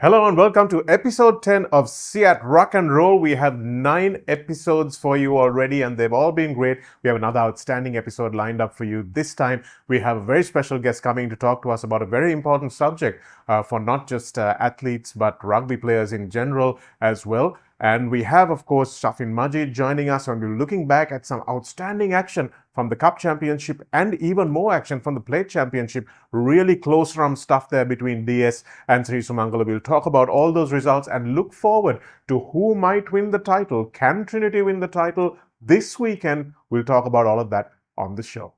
Hello and welcome to episode 10 of CEAT Ruck N Roll. We have 9 episodes for you already and they've all been great. We have another outstanding episode lined up for you. This time we have a very special guest coming to talk to us about a very important subject for not just athletes but rugby players in general as well. And we have, of course, Shafin Majid joining us, and we're looking back at some outstanding action from the Cup Championship and even more action from the Plate Championship. Really close run stuff there between DS and Sri Sumangala. We'll talk about all those results and look forward to who might win the title. Can Trinity win the title this weekend? We'll talk about all of that on the show.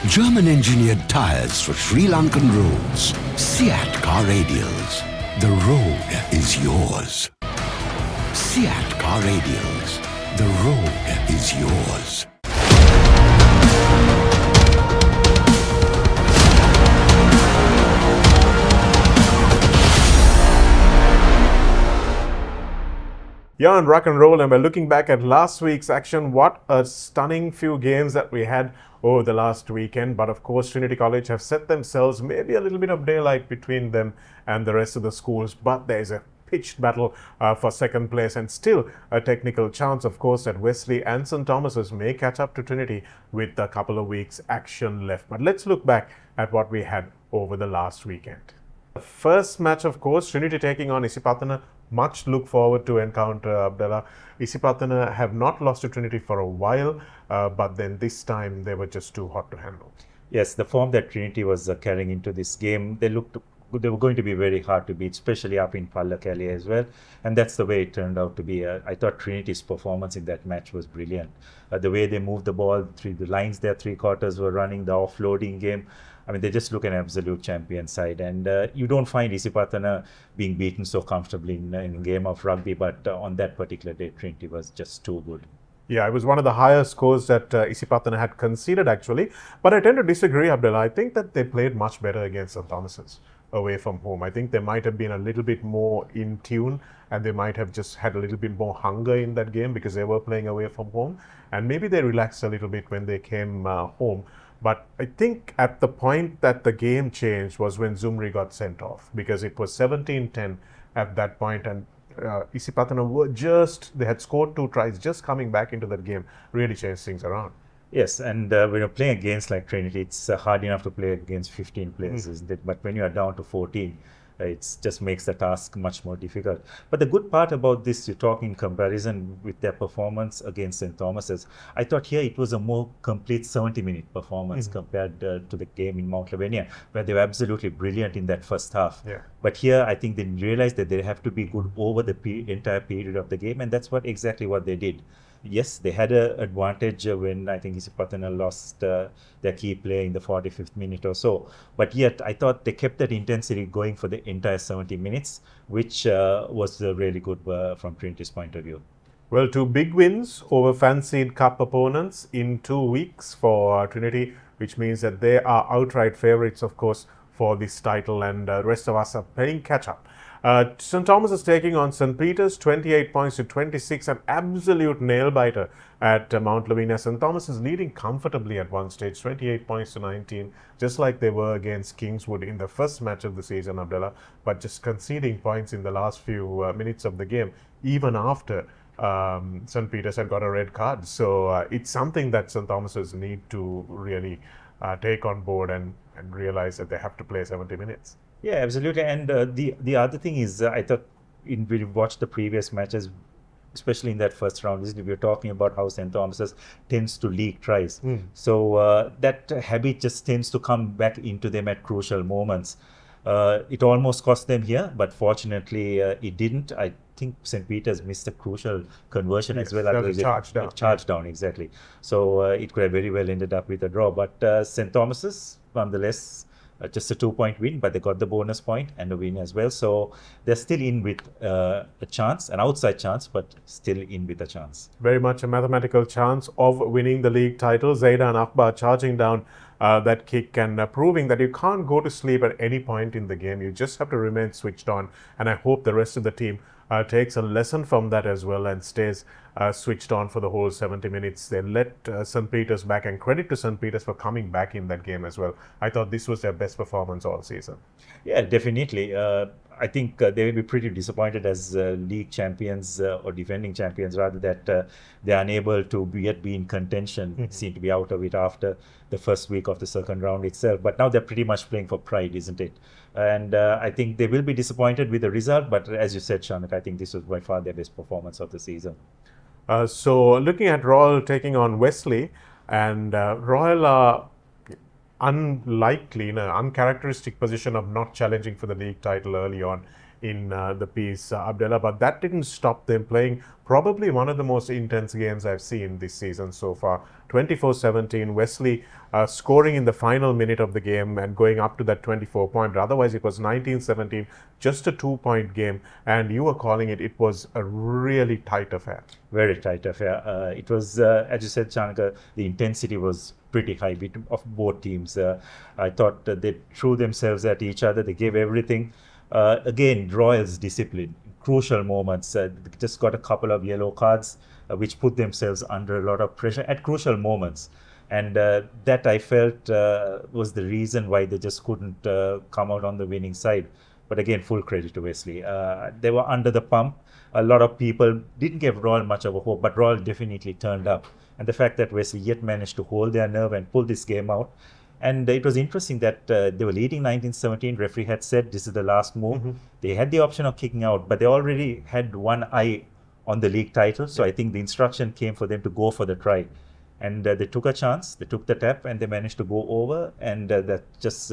German-engineered tyres for Sri Lankan roads. CEAT car radials. The road is yours. CEAT car radials. The road is yours. Yeah, on Ruck N Roll, and we're looking back at last week's action. What a stunning few games that we had over the last weekend. But of course, Trinity College have set themselves maybe a little bit of daylight between them and the rest of the schools. But there's a pitched battle for second place and still a technical chance, of course, that Wesley and St. Thomas's may catch up to Trinity with a couple of weeks action left. But let's look back at what we had over the last weekend. The first match, of course, Trinity taking on Isipatana. Much look forward to encounter, Abdullah. Isipatana have not lost to Trinity for a while, but then this time they were just too hot to handle. Yes, the form that Trinity was carrying into this game, they were going to be very hard to beat, especially up in Pallakali as well. And that's the way it turned out to be. I thought Trinity's performance in that match was brilliant. The way they moved the ball through the lines, their three quarters were running, the offloading game. I mean, they just look an absolute champion side. And you don't find Isipatana being beaten so comfortably in a game of rugby. But on that particular day, Trinity was just too good. Yeah, it was one of the higher scores that Isipatana had conceded, actually. But I tend to disagree, Abdullah. I think that they played much better against St. Thomas's away from home. I think they might have been a little bit more in tune and they might have just had a little bit more hunger in that game because they were playing away from home. And maybe they relaxed a little bit when they came home. But I think at the point that the game changed was when Zumri got sent off because it was 17-10 at that point and Isipatana were they had scored 2 tries just coming back into that game, really changed things around. Yes, and when you're playing against like Trinity, it's hard enough to play against 15 players, isn't it? But when you are down to 14, it just makes the task much more difficult. But the good part about this, you talk in comparison with their performance against St. Thomas's, I thought here it was a more complete 70-minute performance compared to the game in Mount Lavinia, where they were absolutely brilliant in that first half. Yeah. But here, I think they realized that they have to be good over the entire period of the game, and that's exactly what they did. Yes, they had an advantage when I think Isipatana lost their key player in the 45th minute or so. But yet, I thought they kept that intensity going for the entire 70 minutes, which was really good from Trinity's point of view. Well, 2 big wins over fancied cup opponents in 2 weeks for Trinity, which means that they are outright favourites, of course, for this title, and the rest of us are playing catch-up. St. Thomas is taking on St. Peter's, 28 points to 26, an absolute nail-biter at Mount Lavinia. St. Thomas is leading comfortably at one stage, 28 points to 19, just like they were against Kingswood in the first match of the season, Abdullah, but just conceding points in the last few minutes of the game, even after St. Peter's had got a red card. So it's something that St. Thomas's need to really take on board and realize that they have to play 70 minutes. Yeah, absolutely. And the other thing is, I thought when we watched the previous matches, especially in that first round, isn't it? We were talking about how St. Thomas's tends to leak tries. So that habit just tends to come back into them at crucial moments. It almost cost them here, but fortunately it didn't. I think St. Peter's missed a crucial conversion as well. That was a charge down. Charge down, exactly. So it could have very well ended up with a draw. But St. Thomas's, nonetheless, just a 2-point win, but they got the bonus point and a win as well. So they're still in with a chance, an outside chance, but still in with a chance. Very much a mathematical chance of winning the league title. Zaidan Akbar charging down that kick and proving that you can't go to sleep at any point in the game. You just have to remain switched on. And I hope the rest of the team takes a lesson from that as well and stays switched on for the whole 70 minutes. They let St. Peter's back, and credit to St. Peter's for coming back in that game as well. I thought this was their best performance all season. Yeah, definitely. I think they will be pretty disappointed as league champions or defending champions, rather, that they are unable to yet be in contention. Seem to be out of it after the first week of the second round itself. But now they're pretty much playing for pride, isn't it? And I think they will be disappointed with the result. But as you said, Shanaka, I think this was by far their best performance of the season. So looking at Royal taking on Wesley, and Royal are unlikely, in an uncharacteristic position of not challenging for the league title early on in the piece, Abdullah, but that didn't stop them playing probably one of the most intense games I've seen this season so far. 24-17, Wesley scoring in the final minute of the game and going up to that 24-point. Otherwise, it was 19-17, just a 2-point game, and you were calling it was a really tight affair. Very tight affair. It was, as you said, Shanaka, the intensity was pretty high of both teams. I thought they threw themselves at each other. They gave everything. Again, Royals' discipline, crucial moments. They just got a couple of yellow cards, which put themselves under a lot of pressure at crucial moments. And that, I felt, was the reason why they just couldn't come out on the winning side. But again, full credit to Wesley. They were under the pump. A lot of people didn't give Royal much of a hope, but Royal definitely turned up. And the fact that Wesley yet managed to hold their nerve and pull this game out. And it was interesting that they were leading 19-17. Referee had said this is the last move. They had the option of kicking out, but they already had one eye on the league title. So I think the instruction came for them to go for the try. And they took a chance. They took the tap and they managed to go over. And that just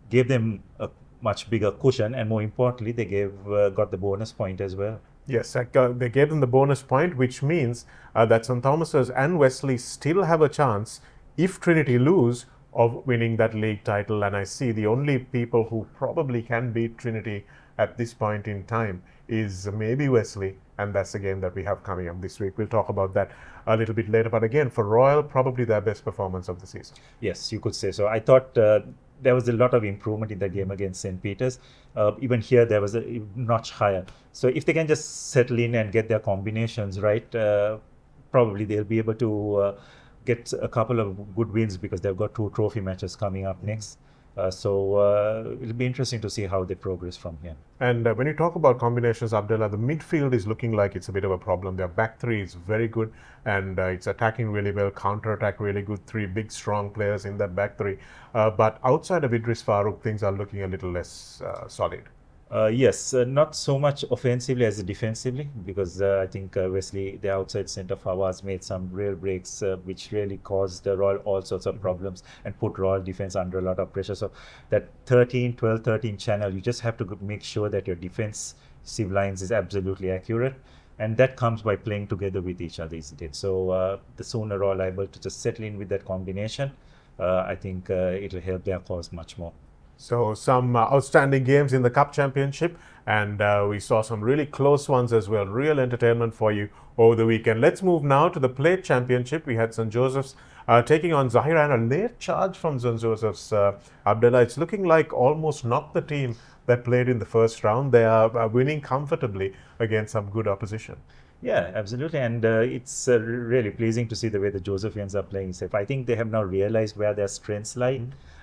gave them a much bigger cushion. And more importantly, they got the bonus point as well. Yes, they gave them the bonus point, which means that St. Thomas's and Wesley still have a chance, if Trinity lose, of winning that league title. And I see the only people who probably can beat Trinity at this point in time is maybe Wesley, and that's the game that we have coming up this week. We'll talk about that a little bit later. But again, for Royal, probably their best performance of the season. Yes, you could say so. I thought there was a lot of improvement in the game against St. Peter's. Even here, there was a notch higher. So if they can just settle in and get their combinations right, probably they'll be able to get a couple of good wins, because they've got 2 trophy matches coming up next. So it'll be interesting to see how they progress from here. And when you talk about combinations, Abdullah, the midfield is looking like it's a bit of a problem. Their back three is very good, and it's attacking really well, counter-attack really good. 3 big, strong players in that back three. But outside of Idris Farooq, things are looking a little less solid. Yes, not so much offensively as defensively, because I think Wesley, the outside centre Fawaz, made some real breaks, which really caused Royal all sorts of problems and put Royal defence under a lot of pressure. So that 12-13 channel, you just have to make sure that your defensive lines is absolutely accurate. And that comes by playing together with each other, isn't it? So the sooner Royal are able to just settle in with that combination, I think it'll help their cause much more. So some outstanding games in the Cup Championship, and we saw some really close ones as well. Real entertainment for you over the weekend. Let's move now to the Plate Championship. We had St. Joseph's taking on Zahira, and a late charge from St. Joseph's. Abdullah, it's looking like almost not the team that played in the first round. They are winning comfortably against some good opposition. Yeah, absolutely. And it's really pleasing to see the way the Josephians are playing. I think they have now realized where their strengths lie.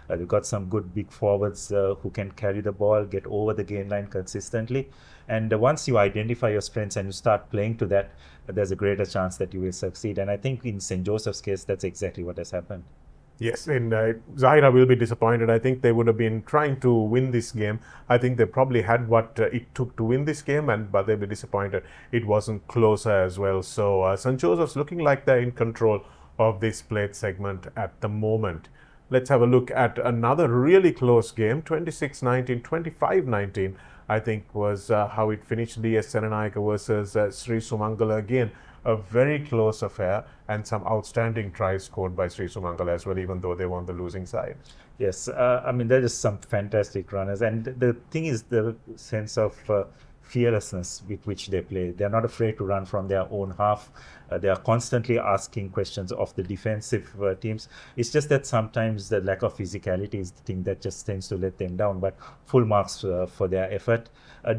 They've got some good big forwards who can carry the ball, get over the gain line consistently. And once you identify your strengths and you start playing to that, there's a greater chance that you will succeed. And I think in St. Joseph's case, that's exactly what has happened. Yes, and Zaira will be disappointed. I think they would have been trying to win this game. I think they probably had what it took to win this game, but they'll be disappointed it wasn't closer as well. So St. Joseph's looking like they're in control of this plate segment at the moment. Let's have a look at another really close game, 26-19, 25-19, I think was how it finished. DS Senanayaka versus Sri Sumangala again. A very close affair, and some outstanding tries scored by Sri Sumangala as well, even though they were on the losing side. Yes, I mean, there is some fantastic runners. And the thing is the sense of fearlessness with which they play. They're not afraid to run from their own half. They are constantly asking questions of the defensive teams. It's just that sometimes the lack of physicality is the thing that just tends to let them down. But full marks for their effort.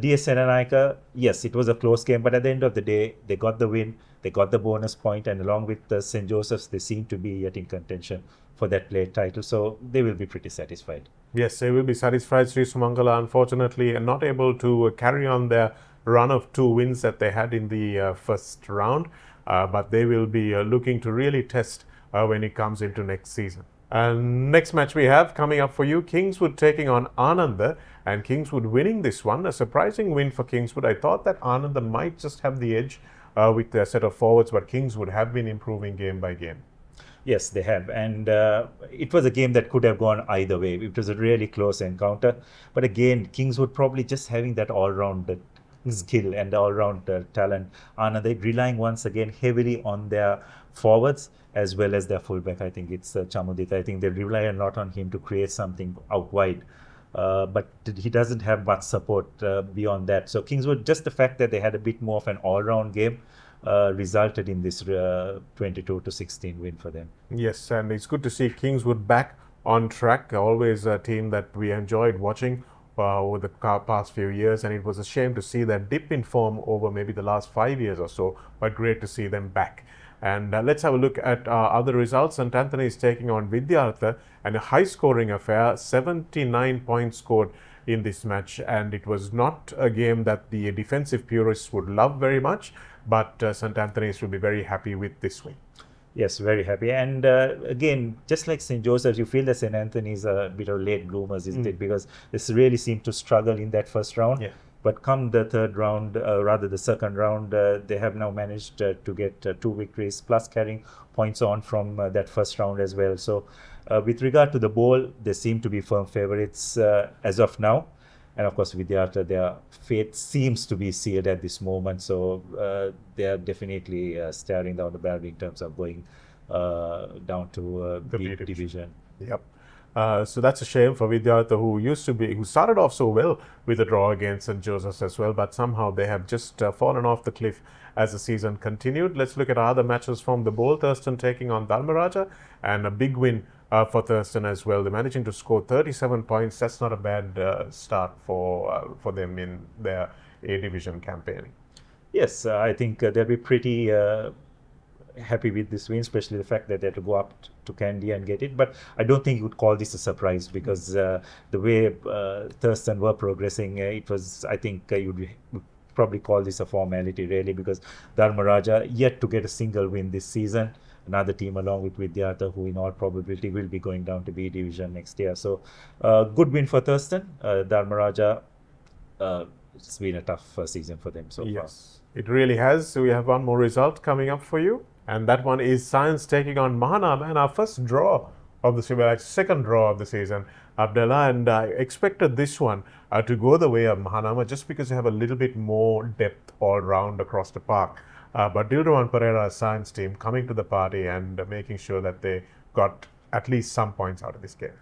DS Senanayaka, yes, it was a close game, but at the end of the day, they got the win. They got the bonus point, and along with St. Joseph's, they seem to be yet in contention for that plate title. So they will be pretty satisfied. Yes, they will be satisfied. Sri Sumangala, unfortunately, are not able to carry on their run of 2 wins that they had in the first round, but they will be looking to really test when it comes into next season. And next match we have coming up for you, Kingswood taking on Ananda, and Kingswood winning this one. A surprising win for Kingswood. I thought that Ananda might just have the edge with their set of forwards, but Kingswood have been improving game by game. Yes, they have. And it was a game that could have gone either way. It was a really close encounter. But again, Kingswood probably just having that all-round skill and all-round talent. Ananda relying once again heavily on their forwards as well as their fullback. I think it's Chamudita. I think they rely a lot on him to create something out wide. But he doesn't have much support beyond that. So Kingswood, just the fact that they had a bit more of an all-round game resulted in this 22-16 win for them. Yes, and it's good to see Kingswood back on track. Always a team that we enjoyed watching over the past few years, and it was a shame to see that dip in form over maybe the last 5 years or so, but great to see them back. And let's have a look at other results. St. Anthony is taking on Vidyartha, and a high-scoring affair, 79 points scored in this match, and it was not a game that the defensive purists would love very much, but St. Anthony's will be very happy with this win. Yes, very happy. And again, just like St. Joseph's, you feel that St. Anthony's a bit of late bloomers, isn't it? Because this really seemed to struggle in that first round. Yeah. But come the third round, rather the second round, they have now managed to get 2 victories, plus carrying points on from that first round as well. So with regard to the bowl, they seem to be firm favourites as of now. And of course, Vidyartha, their fate seems to be sealed at this moment. So they are definitely staring down the barrel in terms of going down to The B B division. Yep. So that's a shame for Vidyartha, who started off so well with a draw against St. Joseph's as well, but somehow they have just fallen off the cliff as the season continued. Let's look at other matches from the bowl. Thurston taking on Dharmaraja, and a big win for Thurston as well. They're managing to score 37 points. That's not a bad start for them in their A division campaign. Yes, I think they'll be pretty happy with this win, especially the fact that they had to go up to Kandy and get it. But I don't think you would call this a surprise, because the way Thurston were progressing, it was, I think would probably call this a formality really, because Dharmaraja yet to get a single win this season. Another team along with Vidyartha, who in all probability will be going down to B division next year. So good win for Thurston. Dharmaraja, it's been a tough season for them so far. Yes, it really has. So we have one more result coming up for you, and that one is Science taking on Mahanama, and our first draw of the season, second draw of the season, Abdullah, and I expected this one to go the way of Mahanama just because they have a little bit more depth all round across the park. But Dilruwan Pereira's Science team coming to the party and making sure that they got at least some points out of this game.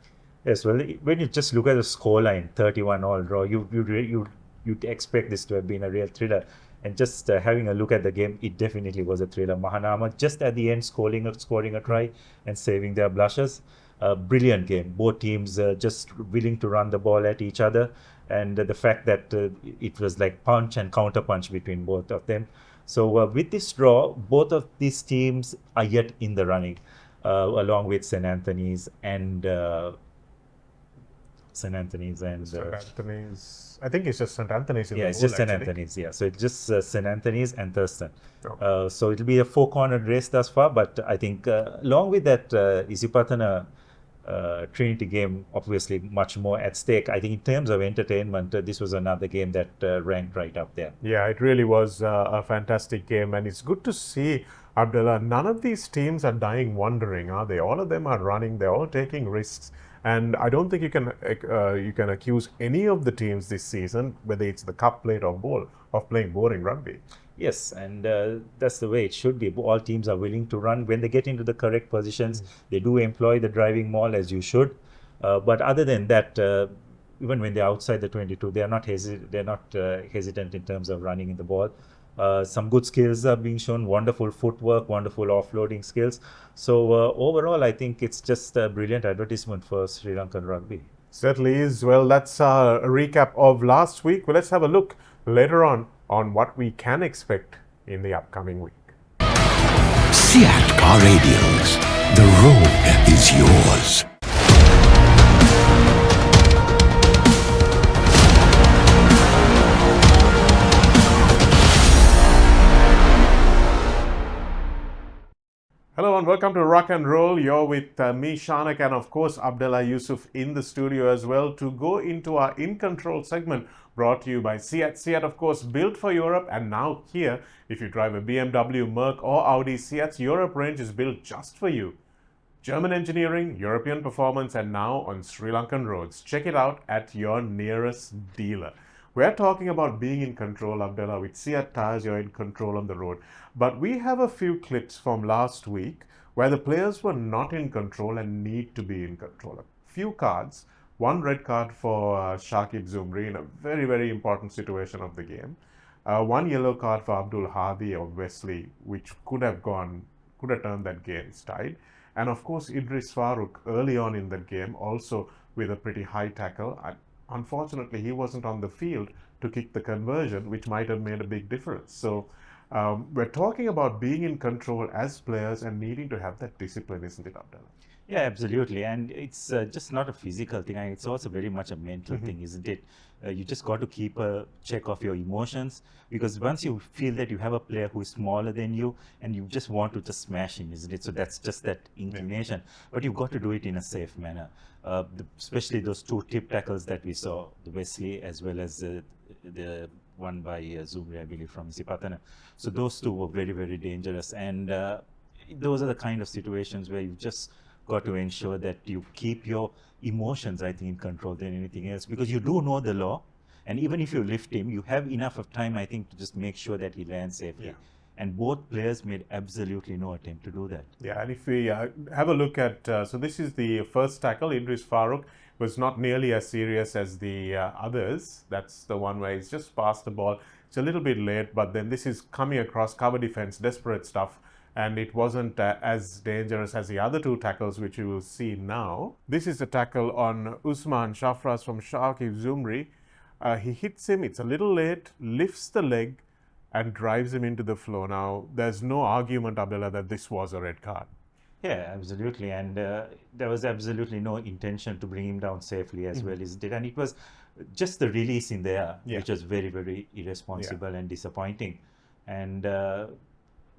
Yes, well, when you just look at the scoreline, 31 all draw, you'd expect this to have been a real thriller. And just having a look at the game, it definitely was a thriller. Mahanama just at the end scoring a try and saving their blushes. Brilliant game. Both teams just willing to run the ball at each other. And the fact that it was like punch and counter punch between both of them. So with this draw, both of these teams are yet in the running, along with St. Anthony's and St. Anthony's. I think it's just St. Anthony's in the it's bowl, just St. actually. Anthony's, yeah. So it's just St. Anthony's and Thurston. Oh. So it'll be a 4-cornered race thus far, but I think along with that, Isipatana Trinity game, obviously much more at stake. I think in terms of entertainment, this was another game that ranked right up there. Yeah, it really was a fantastic game, and it's good to see, Abdullah, none of these teams are dying wondering, are they? All of them are running, they're all taking risks, and I don't think you can accuse any of the teams this season, whether it's the cup plate or bowl, of playing boring rugby. Yes, and that's the way it should be. All teams are willing to run. When they get into the correct positions, they do employ the driving maul as you should. But other than that, even when they're outside the 22, they're not hesitant in terms of running in the ball. Some good skills are being shown, wonderful footwork, wonderful offloading skills. So overall, I think it's just a brilliant advertisement for Sri Lankan rugby. Certainly is. Well, that's a recap of last week. Well, let's have a look later on what we can expect in the upcoming week. CEAT Car Radials. The road is yours. Hello and welcome to Ruck N Roll. You're with me, Shanaka, and of course Abdullah Yusuf in the studio as well to go into our In Control segment brought to you by CEAT. CEAT, of course, built for Europe, and now here, if you drive a BMW, Merc or Audi, CEAT's Europe range is built just for you. German engineering, European performance, and now on Sri Lankan roads. Check it out at your nearest dealer. We're talking about being in control, Abdullah. With CEAT tires, you're in control on the road. But we have a few clips from last week where the players were not in control and need to be in control. A few cards, one red card for Shakib Zumri in a very, very important situation of the game. One yellow card for Abdul Hadi of Wesley, which could have turned that game's tide. And of course, Idris Farooq early on in that game, also with a pretty high tackle. Unfortunately, he wasn't on the field to kick the conversion, which might have made a big difference. So we're talking about being in control as players and needing to have that discipline, isn't it, Abdullah? Yeah, absolutely. And it's just not a physical thing. It's also very much a mental thing, isn't it? You just got to keep a check of your emotions, because once you feel that you have a player who is smaller than you and you just want to just smash him, isn't it? So that's just that inclination. But you've got to do it in a safe manner. Especially those two tip tackles that we saw, the Wesley as well as the one by Zumri, I believe, from Sipatana. So those two were very, very dangerous. And those are the kind of situations where you just got to ensure that you keep your emotions, I think, in control than anything else, because you do know the law, and even if you lift him, you have enough of time, I think, to just make sure that he lands safely. Yeah. And both players made absolutely no attempt to do that. Yeah, and if we have a look at, so this is the first tackle. Idris Farooq was not nearly as serious as the others. That's the one where he's just passed the ball. It's a little bit late, but then this is coming across cover defense, desperate stuff. And it wasn't as dangerous as the other two tackles, which you will see now. This is a tackle on Usman Shafras from Shakib Zumri. He hits him, it's a little late, lifts the leg and drives him into the floor. Now, there's no argument, Abdullah, that this was a red card. Yeah, absolutely. And there was absolutely no intention to bring him down safely as well, isn't it? And it was just the release in there, which was very, very irresponsible and disappointing. And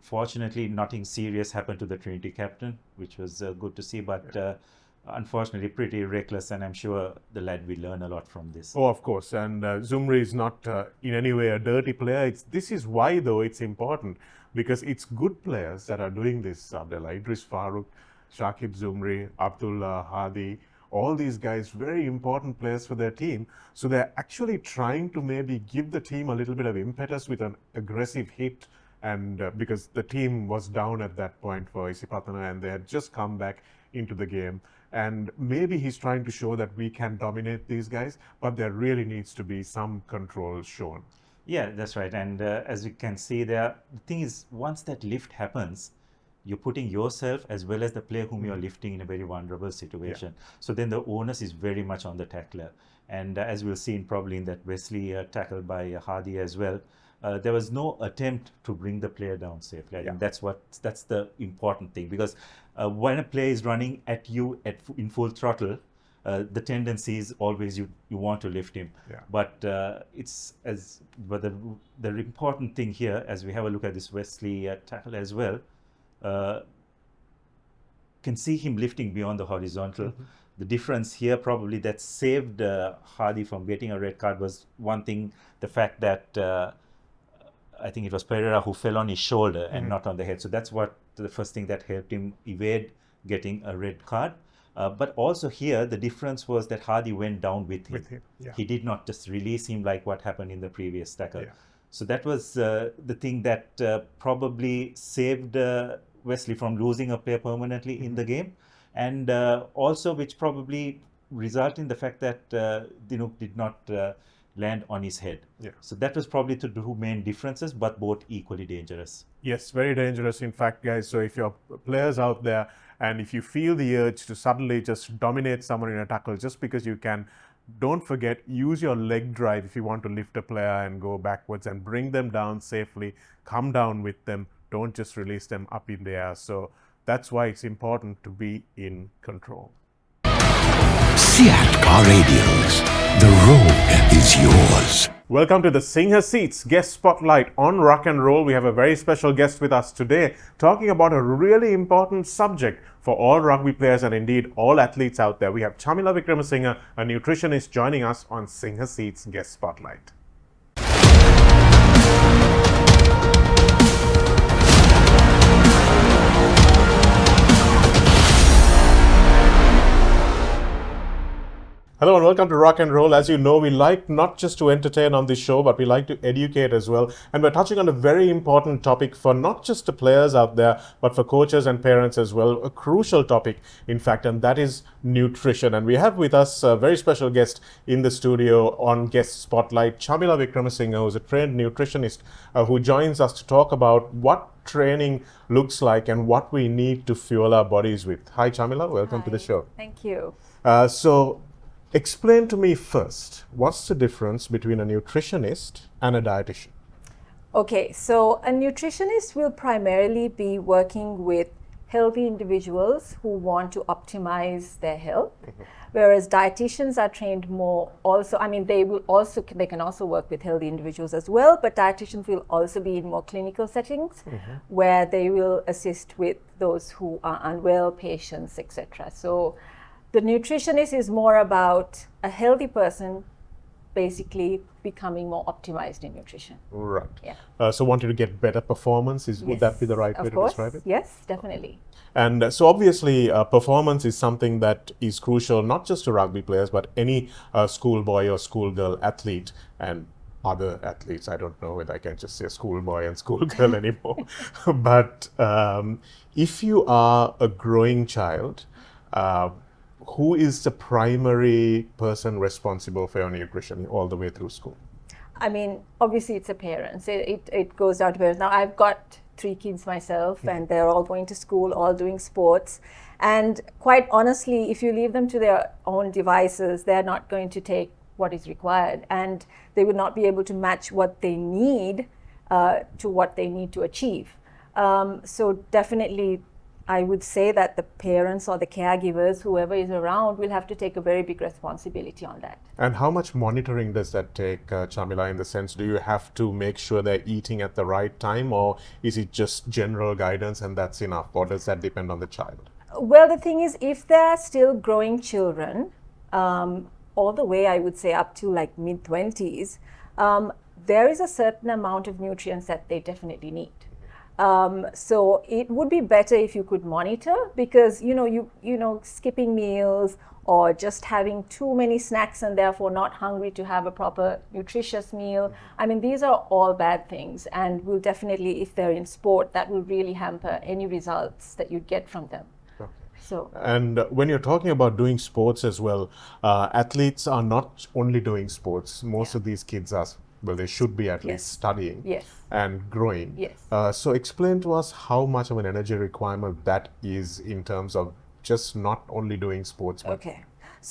fortunately, nothing serious happened to the Trinity captain, which was good to see, but unfortunately pretty reckless, and I'm sure the lad will learn a lot from this. Oh, of course. And Zumri is not in any way a dirty player. This is why, though, it's important, because it's good players that are doing this, Abdullah. Idris Farooq, Shakib Zumri, Abdullah Hadi, all these guys, very important players for their team. So they're actually trying to maybe give the team a little bit of impetus with an aggressive hit. And because the team was down at that point for Isipatana and they had just come back into the game. And maybe he's trying to show that we can dominate these guys, but there really needs to be some control shown. Yeah, that's right. And as you can see there, the thing is, once that lift happens, you're putting yourself as well as the player whom you're lifting in a very vulnerable situation. Yeah. So then the onus is very much on the tackler. And as we'll see probably in that Wesley tackle by Hadi as well, there was no attempt to bring the player down safely. I think that's the important thing, because when a player is running at you in full throttle, the tendency is always you want to lift him. Yeah. But the important thing here, as we have a look at this Wesley tackle as well, can see him lifting beyond the horizontal. The difference here probably that saved Hadi from getting a red card was one thing, the fact that I think it was Pereira who fell on his shoulder and not on the head. So that's what the first thing that helped him evade getting a red card. But also here, the difference was that Hadi went down with him. He did not just release him like what happened in the previous tackle. So that was the thing that probably saved Wesley from losing a player permanently in the game. And also which probably resulted in the fact that Dinook did not land on his head. So that was probably the two main differences, but both equally dangerous. Yes, very dangerous in fact, guys. So if you're players out there and if you feel the urge to suddenly just dominate someone in a tackle just because you can, don't forget, use your leg drive if you want to lift a player and go backwards and bring them down safely. Come down with them. Don't just release them up in the air. So that's why it's important to be in control. CEAT Car Radials. The road is yours. Welcome to the Singha Seats Guest Spotlight on Ruck N Roll. We have a very special guest with us today talking about a really important subject for all rugby players and indeed all athletes out there. We have Chamila Wickramasinghe, a nutritionist, joining us on Singha Seats Guest Spotlight. Hello and welcome to Ruck N Roll. As you know, we like not just to entertain on this show, but we like to educate as well. And we're touching on a very important topic for not just the players out there, but for coaches and parents as well. A crucial topic, in fact, and that is nutrition. And we have with us a very special guest in the studio on Guest Spotlight, Chamila Wickramasinghe, who's a trained nutritionist who joins us to talk about what training looks like and what we need to fuel our bodies with. Hi, Chamila. Welcome to the show. Thank you. Explain to me first, what's the difference between a nutritionist and a dietitian? Okay, so a nutritionist will primarily be working with healthy individuals who want to optimize their health, whereas dietitians are trained more also, they can also work with healthy individuals as well, but dietitians will also be in more clinical settings where they will assist with those who are unwell, patients, etc. So the nutritionist is more about a healthy person basically becoming more optimized in nutrition. Right. Yeah. So wanting to get better performance, would that be the right way to describe it? Yes, definitely. And so obviously performance is something that is crucial not just to rugby players, but any schoolboy or schoolgirl athlete and other athletes. I don't know whether I can just say schoolboy and schoolgirl anymore. But if you are a growing child, who is the primary person responsible for your nutrition all the way through school? I mean, obviously it's a parent. It goes down to parents. Now, I've got 3 kids myself and they're all going to school, all doing sports. And quite honestly, if you leave them to their own devices, they're not going to take what is required. And they will not be able to match what they need to what they need to achieve. So definitely, I would say that the parents or the caregivers, whoever is around, will have to take a very big responsibility on that. And how much monitoring does that take, Chamila, in the sense, do you have to make sure they're eating at the right time, or is it just general guidance and that's enough, or does that depend on the child? Well, the thing is, if they're still growing children, all the way, I would say, up to like mid-20s, there is a certain amount of nutrients that they definitely need. So it would be better if you could monitor, because you know skipping meals or just having too many snacks and therefore not hungry to have a proper nutritious meal. I mean, these are all bad things, and will definitely, if they're in sport, that will really hamper any results that you'd get from them. So, and when you're talking about doing sports as well, athletes are not only doing sports. Most of these kids are, well, they should be at least studying and growing. So explain to us how much of an energy requirement that is in terms of just not only doing sports, but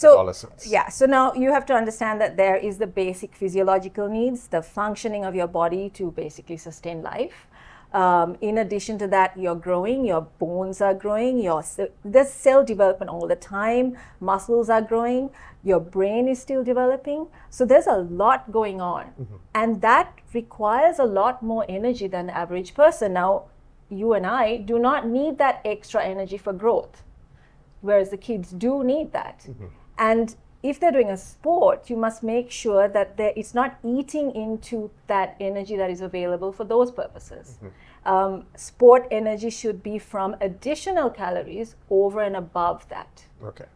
adolescents. Yeah, so now you have to understand that there is the basic physiological needs, the functioning of your body to basically sustain life. In addition to that, you're growing, your bones are growing, there's cell development all the time, muscles are growing, your brain is still developing. So there's a lot going on. And that requires a lot more energy than the average person. Now, you and I do not need that extra energy for growth. whereas the kids do need that. And if they're doing a sport, you must make sure that it's not eating into that energy that is available for those purposes. Sport energy should be from additional calories over and above that. Okay.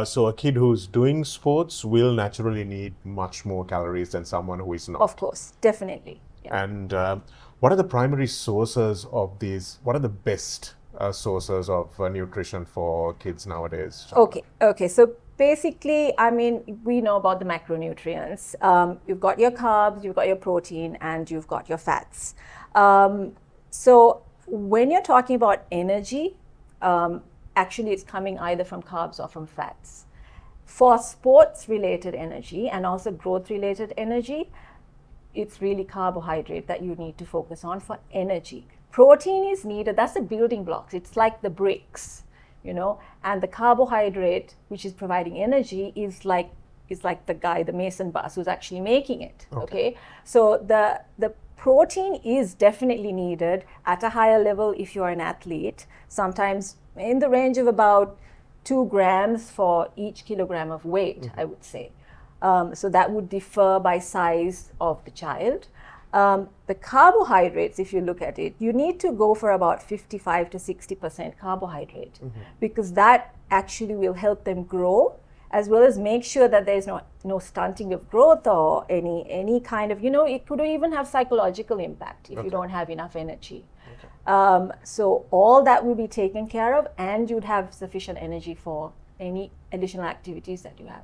So a kid who's doing sports will naturally need much more calories than someone who is not. Of course, definitely. Yeah. And what are the primary sources of these? What are the best sources of nutrition for kids nowadays? Okay. So basically, I mean, we know about the macronutrients. You've got your carbs, you've got your protein, and you've got your fats. So when you're talking about energy, actually it's coming either from carbs or from fats. For sports-related energy and also growth-related energy, it's really carbohydrate that you need to focus on for energy. Protein is needed, that's the building blocks. It's like the bricks, and the carbohydrate, which is providing energy, is like the mason bus who's actually making it. Okay? So the protein is definitely needed at a higher level if you're an athlete, sometimes in the range of about 2 grams for each kilogram of weight, I would say. So that would differ by size of the child. The carbohydrates, if you look at it, you need to go for about 55 to 60% carbohydrate, because that actually will help them grow, as well as make sure that there's no stunting of growth or any kind of, it could even have psychological impact if you don't have enough energy. So all that will be taken care of, and you'd have sufficient energy for any additional activities that you have.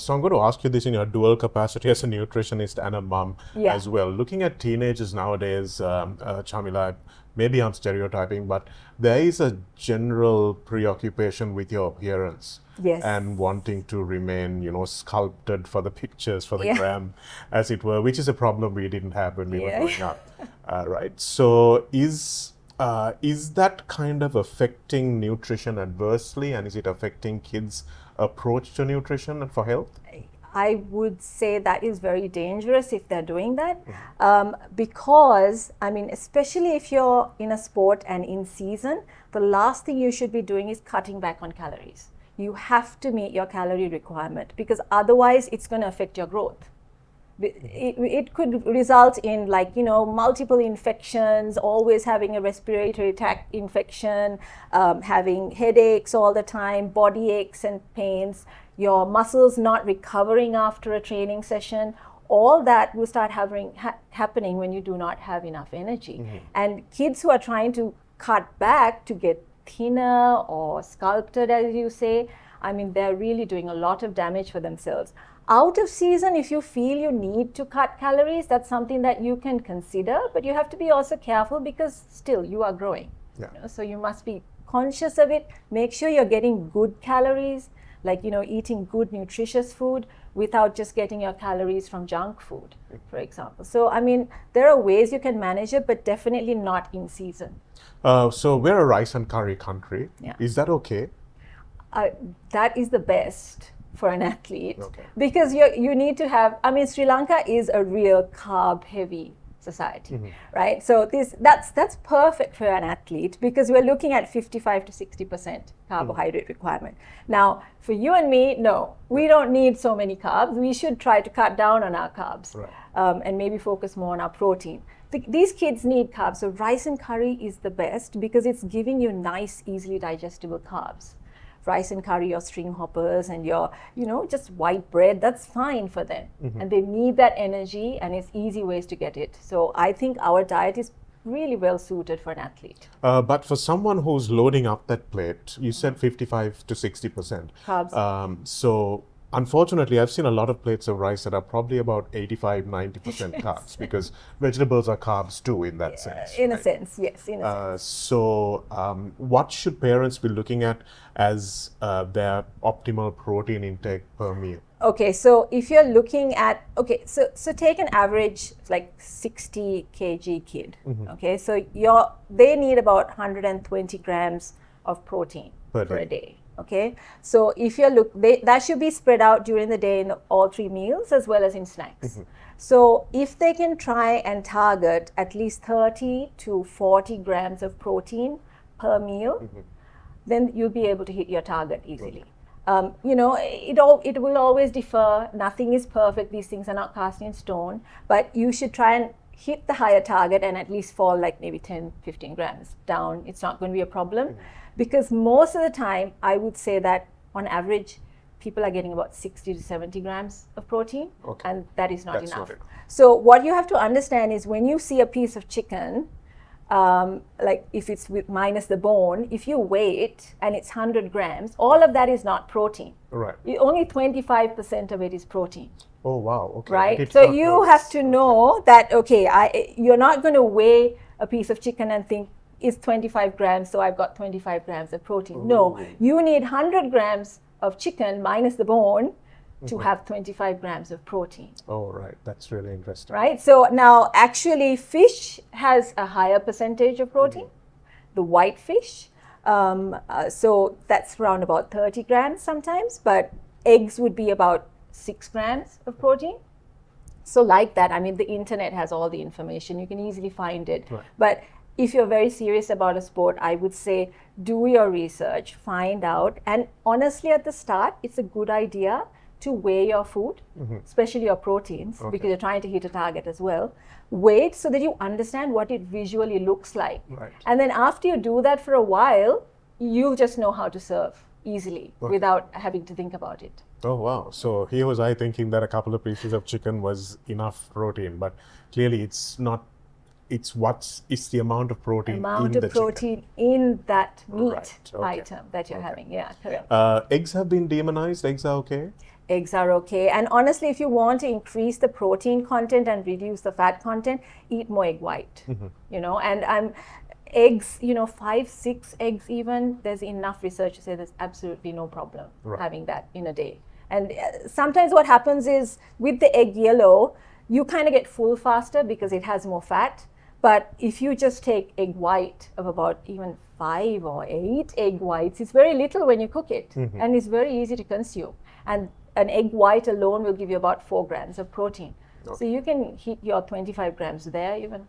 So I'm going to ask you this in your dual capacity as a nutritionist and a mom as well. Looking at teenagers nowadays, Chamila, maybe I'm stereotyping, but there is a general preoccupation with your appearance. Yes. And wanting to remain, sculpted for the pictures, for the gram, as it were, which is a problem we didn't have when we were growing up, right? So is that kind of affecting nutrition adversely, and is it affecting kids' approach to nutrition and for health? I would say that is very dangerous if they're doing that, because, especially if you're in a sport and in season, the last thing you should be doing is cutting back on calories. You have to meet your calorie requirement, because otherwise it's going to affect your growth. It could result in multiple infections, always having a respiratory tract infection, having headaches all the time, body aches and pains, your muscles not recovering after a training session. All that will start happening when you do not have enough energy. And kids who are trying to cut back to get thinner or sculpted, as you say, they're really doing a lot of damage for themselves. Out of season, if you feel you need to cut calories, that's something that you can consider, but you have to be also careful, because still you are growing. So you must be conscious of it. Make sure you're getting good calories, eating good nutritious food without just getting your calories from junk food, for example. So there are ways you can manage it, but definitely not in season. So we're a rice and curry country. Is that okay? That is the best for an athlete, because you need to have, Sri Lanka is a real carb heavy society, right? So that's perfect for an athlete, because we're looking at 55 to 60% carbohydrate requirement. Now, for you and me, no, we don't need so many carbs. We should try to cut down on our carbs, and maybe focus more on our protein. These kids need carbs, so rice and curry is the best, because it's giving you nice, easily digestible carbs. Rice and curry, your string hoppers, and your, just white bread, that's fine for them. And they need that energy, and it's easy ways to get it. So I think our diet is really well suited for an athlete. But for someone who's loading up that plate, you said 55 to 60% carbs. So unfortunately, I've seen a lot of plates of rice that are probably about 85, 90% carbs, because vegetables are carbs too, in that sense. In a sense, yes. So what should parents be looking at as their optimal protein intake per meal? Okay, so if you're looking at, so take an average 60 kg kid. Okay, so they need about 120 grams of protein per day. Okay, so if you that should be spread out during the day in all 3 meals, as well as in snacks. So if they can try and target at least 30 to 40 grams of protein per meal, then you'll be able to hit your target easily. It will always differ. Nothing is perfect. These things are not cast in stone. But you should try and hit the higher target and at least fall like maybe 10, 15 grams down. It's not going to be a problem. Because most of the time, I would say that on average, people are getting about 60 to 70 grams of protein. And that is not enough. So what you have to understand is when you see a piece of chicken, like if it's with minus the bone, if you weigh it and it's 100 grams, all of that is not protein. Right. Only 25% of it is protein. Oh, wow. Okay. Right. So you have to know that, okay, you're not going to weigh a piece of chicken and think it's 25 grams, so I've got 25 grams of protein. Ooh. No, you need 100 grams of chicken minus the bone to have 25 grams of protein. Oh, right. That's really interesting. Right. So now actually fish has a higher percentage of protein, the white fish. So that's around about 30 grams sometimes, but eggs would be about 6 grams of protein. So like that, I mean, the internet has all the information. You can easily find it. Right. But if you're very serious about a sport, I would say do your research, find out. And honestly, at the start, it's a good idea to weigh your food, especially your proteins, because you're trying to hit a target as well. Weigh it so that you understand what it visually looks like. Right. And then after you do that for a while, you'll just know how to serve easily without having to think about it. Oh, wow. So here was I thinking that a couple of pieces of chicken was enough protein, but clearly it's not. It's the amount of protein in the protein chicken. In that meat Right. item that you're having. Yeah, correct. Eggs have been demonized. Eggs are okay? Eggs are okay. And honestly, if you want to increase the protein content and reduce the fat content, eat more egg white. And eggs, 5, 6 eggs even, there's enough research to say there's absolutely no problem having that in a day. And sometimes what happens is with the egg yellow, you kind of get full faster because it has more fat. But if you just take egg white of about even 5 or 8 egg whites, it's very little when you cook it. And it's very easy to consume. And an egg white alone will give you about 4 grams of protein. So you can hit your 25 grams there even.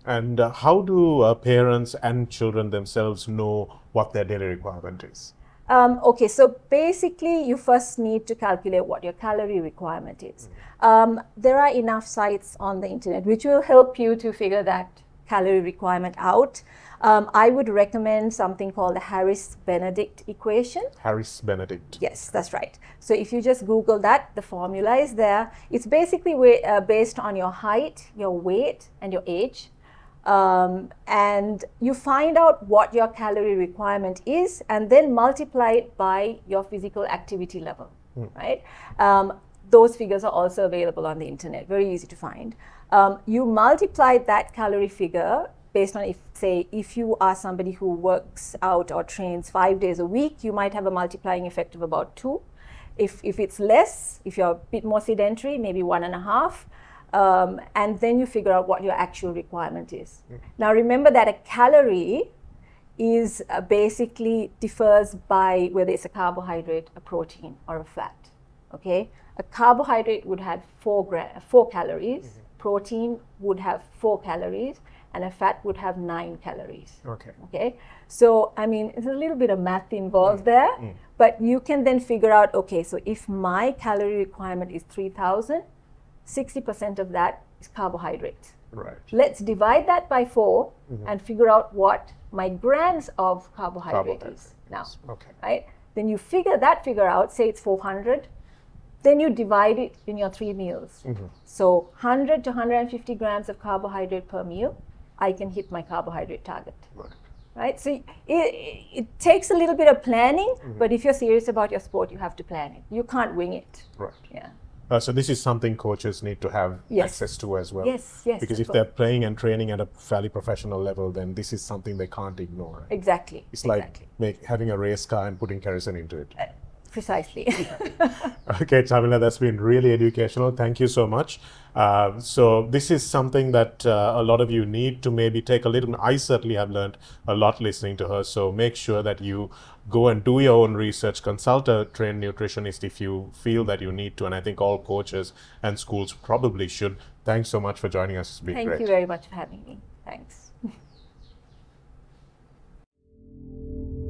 And how do parents and children themselves know what their daily requirement is? Okay, so basically you first need to calculate what your calorie requirement is. There are enough sites on the internet which will help you to figure that calorie requirement out. I would recommend something called the Harris-Benedict equation. Harris-Benedict. Yes, that's right. So if you just Google that, the formula is there. It's basically based on your height, your weight, and your age. And you find out what your calorie requirement is and then multiply it by your physical activity level, right? Those figures are also available on the internet, very easy to find. You multiply that calorie figure based on if you are somebody who works out or trains 5 days a week, you might have a multiplying effect of about 2. If it's less, if you're a bit more sedentary, maybe 1.5. And then you figure out what your actual requirement is. Now remember that a calorie is basically differs by whether it's a carbohydrate, a protein, or a fat. Okay, a carbohydrate would have 4 calories, protein would have 4 calories, and a fat would have 9 calories. Okay, so I mean there's a little bit of math involved there, but you can then figure out, okay, so if my calorie requirement is 3,000, 60% of that is carbohydrates. Right. Let's divide that by 4 and figure out what my grams of carbohydrate is now. Okay. Right? Then you figure out, say it's 400, then you divide it in your 3 meals. So 100 to 150 grams of carbohydrate per meal, I can hit my carbohydrate target. Right? So it takes a little bit of planning, but if you're serious about your sport, you have to plan it. You can't wing it. Right. Yeah. So this is something coaches need to have access to as well. Yes. Because if they're playing and training at a fairly professional level, then this is something they can't ignore. Right? Exactly. It's like having a race car and putting kerosene into it. Precisely. Okay, Chamila, that's been really educational. Thank you so much. So this is something that a lot of you need to maybe take a little. I certainly have learned a lot listening to her. So make sure that you go and do your own research, consult a trained nutritionist if you feel that you need to. And I think all coaches and schools probably should. Thanks so much for joining us. It's been great. Thank you very much for having me. Thanks.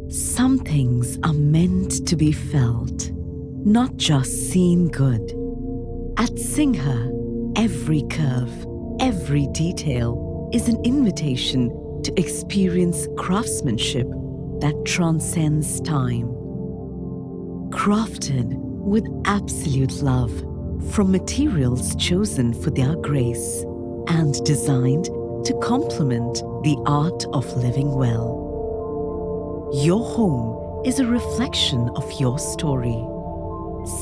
Some things are meant to be felt, not just seen good. At Singha, every curve, every detail is an invitation to experience craftsmanship that transcends time. Crafted with absolute love from materials chosen for their grace and designed to complement the art of living well. Your home is a reflection of your story.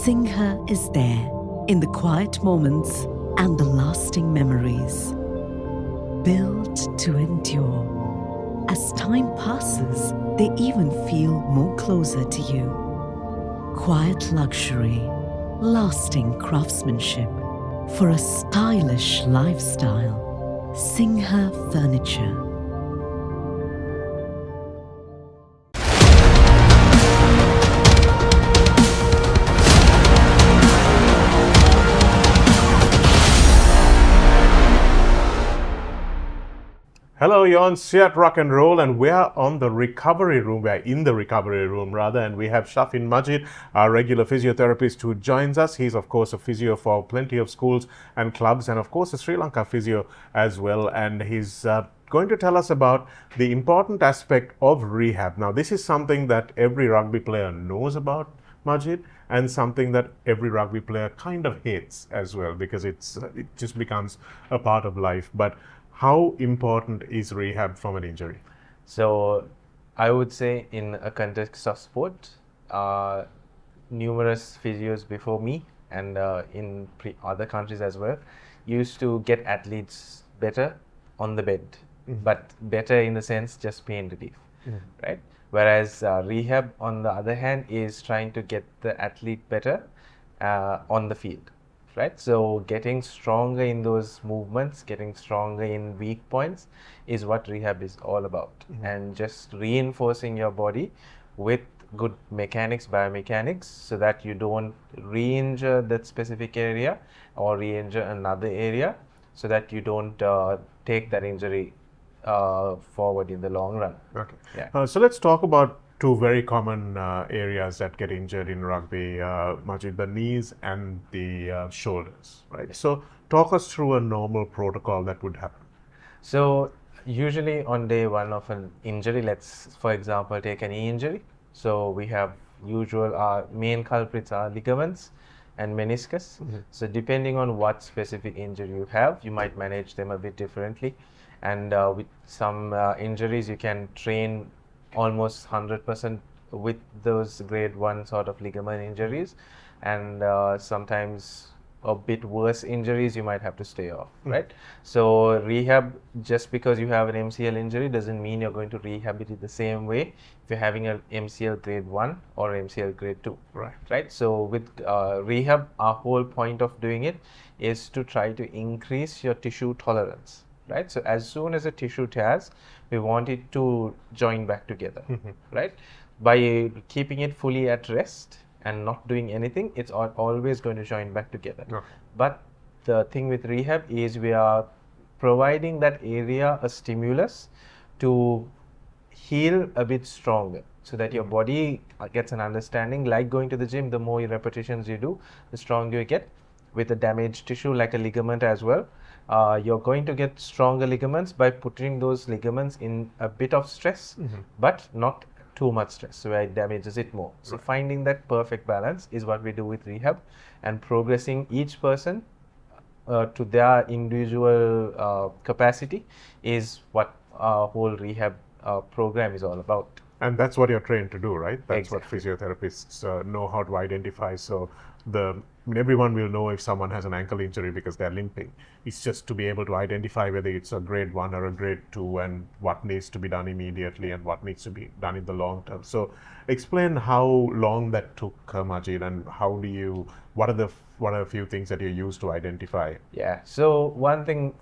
Singha is there in the quiet moments and the lasting memories. Built to endure. As time passes, they even feel more closer to you. Quiet luxury, lasting craftsmanship for a stylish lifestyle. Singha Furniture. Hello, you're on CEAT Ruck N Roll, and we are on the recovery room. We are in the recovery room, rather, and we have Shafin Majid, our regular physiotherapist, who joins us. He's, of course, a physio for plenty of schools and clubs, and, of course, a Sri Lanka physio as well. And he's going to tell us about the important aspect of rehab. Now, this is something that every rugby player knows about, Majid, and something that every rugby player kind of hates as well, because it just becomes a part of life. But how important is rehab from an injury? So, I would say in a context of sport, numerous physios before me and in other countries as well used to get athletes better on the bed, but better in the sense just pain relief, right? Whereas rehab, on the other hand, is trying to get the athlete better on the field. Right, so getting stronger in those movements, getting stronger in weak points is what rehab is all about. And just reinforcing your body with good mechanics, biomechanics, so that you don't re-injure that specific area or re-injure another area, so that you don't take that injury forward in the long run. Okay. Yeah. So let's talk about two very common areas that get injured in rugby, Majid, the knees and the shoulders, right? So talk us through a normal protocol that would happen. So usually on day one of an injury, let's, for example, take a knee injury. So we have usual, main culprits are ligaments and meniscus. So depending on what specific injury you have, you might manage them a bit differently. And with some injuries, you can train almost 100% with those grade 1 sort of ligament injuries, and sometimes a bit worse injuries you might have to stay off, right? So rehab, just because you have an MCL injury doesn't mean you're going to rehab it in the same way if you're having an MCL grade 1 or MCL grade 2, right? So with rehab, our whole point of doing it is to try to increase your tissue tolerance. Right, so as soon as a tissue tears, we want it to join back together, right? By keeping it fully at rest and not doing anything, it's always going to join back together. Okay. But the thing with rehab is we are providing that area a stimulus to heal a bit stronger, so that your body gets an understanding. Like going to the gym, the more repetitions you do, the stronger you get. With a damaged tissue like a ligament as well, you're going to get stronger ligaments by putting those ligaments in a bit of stress, but not too much stress, so it damages it more. So finding that perfect balance is what we do with rehab, and progressing each person to their individual capacity is what our whole rehab program is all about. And that's what you're trained to do, right? That's Exactly. what physiotherapists know how to identify. So everyone will know if someone has an ankle injury because they're limping. It's just to be able to identify whether it's a grade 1 or a grade 2 and what needs to be done immediately and what needs to be done in the long term. So explain how long that took, Majid, and what are a few things that you use to identify? Yeah, so one thing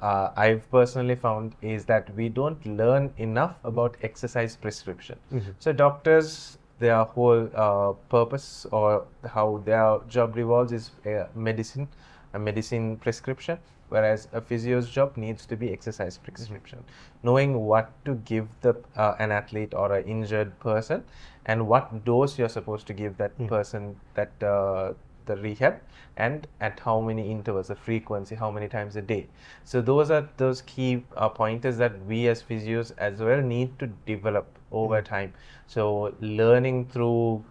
I've personally found is that we don't learn enough about exercise prescription. So doctors, their whole purpose or how their job revolves is a medicine prescription. whereas a physio's job needs to be exercise prescription, knowing what to give an athlete or an injured person, and what dose you're supposed to give that person that the rehab, and at how many intervals, the frequency, how many times a day. So those are those key pointers that we as physios as well need to develop over time. So learning through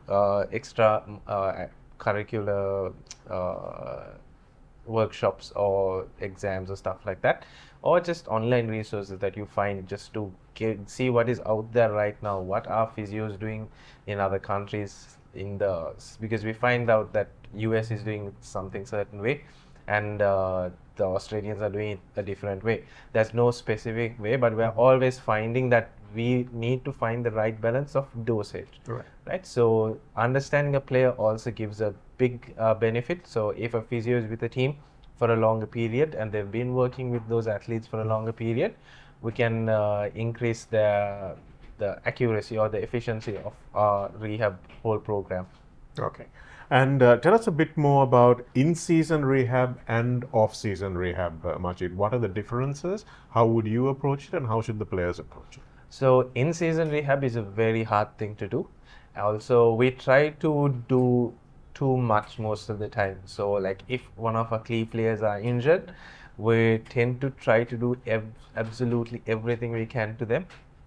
extra curricular workshops or exams or stuff like that, or just online resources that you find just to see what is out there right now, what are physios doing in other countries, because we find out that US is doing something certain way, and the Australians are doing it a different way. There's no specific way, but we're always finding that we need to find the right balance of dosage. Right? So understanding a player also gives a big benefit. So if a physio is with a team for a longer period and they've been working with those athletes for a longer period, we can increase the accuracy or the efficiency of our rehab whole program. Okay. And tell us a bit more about in-season rehab and off-season rehab, Majid. What are the differences? How would you approach it, and how should the players approach it? So in-season rehab is a very hard thing to do. Also, we try to do too much most of the time. So like if one of our key players are injured, we tend to try to do absolutely everything we can to them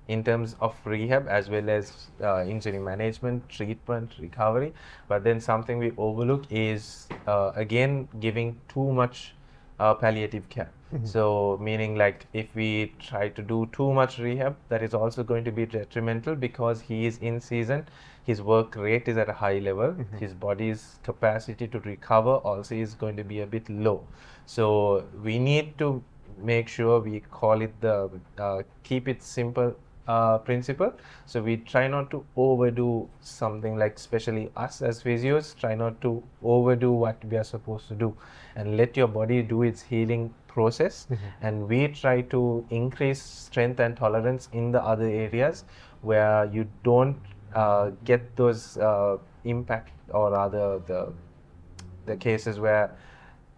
in terms of rehab as well as injury management, treatment, recovery. But then something we overlook is again giving too much palliative care. So meaning like if we try to do too much rehab, that is also going to be detrimental, because he is in season, his work rate is at a high level, his body's capacity to recover also is going to be a bit low. So we need to make sure we call it the keep it simple principle. So we try not to overdo something, like especially us as physios try not to overdo what we are supposed to do, and let your body do its healing process. And we try to increase strength and tolerance in the other areas where you don't get those impact, or rather the cases where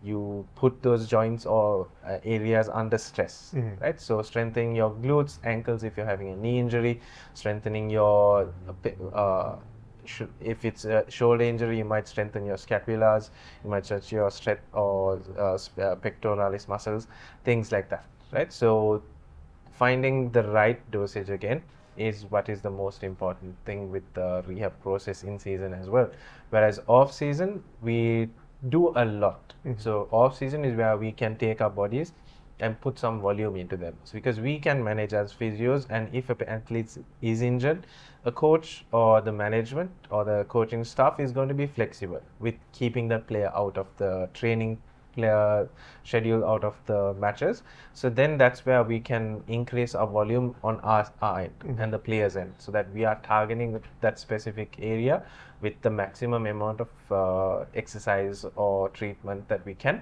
you put those joints or areas under stress, right? So strengthening your glutes, ankles if you're having a knee injury, strengthening your, if it's a shoulder injury, you might strengthen your scapulas, you might stretch your pectoralis muscles, things like that, right? So finding the right dosage again is what is the most important thing with the rehab process in season as well. Whereas off season, we do a lot. So off season is where we can take our bodies and put some volume into them. So because we can manage as physios, and if an athlete is injured, a coach or the management or the coaching staff is going to be flexible with keeping that player out of the training player schedule, out of the matches. So then that's where we can increase our volume on our end and the player's end, so that we are targeting that specific area with the maximum amount of exercise or treatment that we can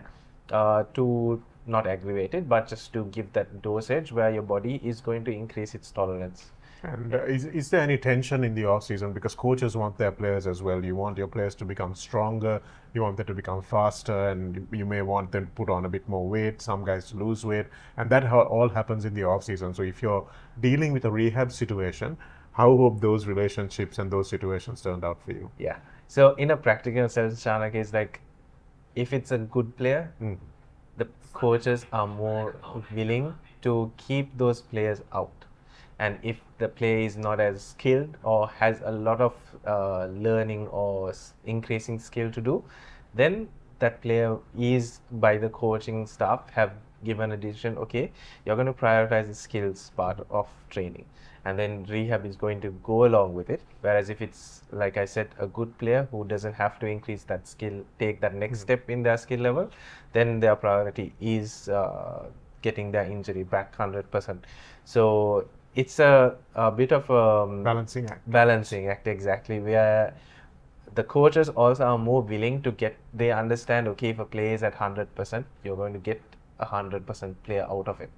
to not aggravate it, but just to give that dosage where your body is going to increase its tolerance. And is there any tension in the off season? Because coaches want their players as well. You want your players to become stronger, you want them to become faster, and you may want them to put on a bit more weight, some guys to lose weight, and that all happens in the off season. So if you're dealing with a rehab situation, how have those relationships and those situations turned out for you? Yeah. So in a practical sense, Shanaka, is like, if it's a good player, the coaches are more willing to keep those players out. And if the player is not as skilled or has a lot of learning or increasing skill to do, then that player is, by the coaching staff, have given a decision, okay, you're going to prioritize the skills part of training, and then rehab is going to go along with it. Whereas if it's, like I said, a good player who doesn't have to increase that skill, take that next step in their skill level, then their priority is getting their injury back 100%. So it's a bit of a balancing act, exactly, where the coaches also are more willing to they understand, okay, if a player is at 100%, you're going to get 100% player out of it,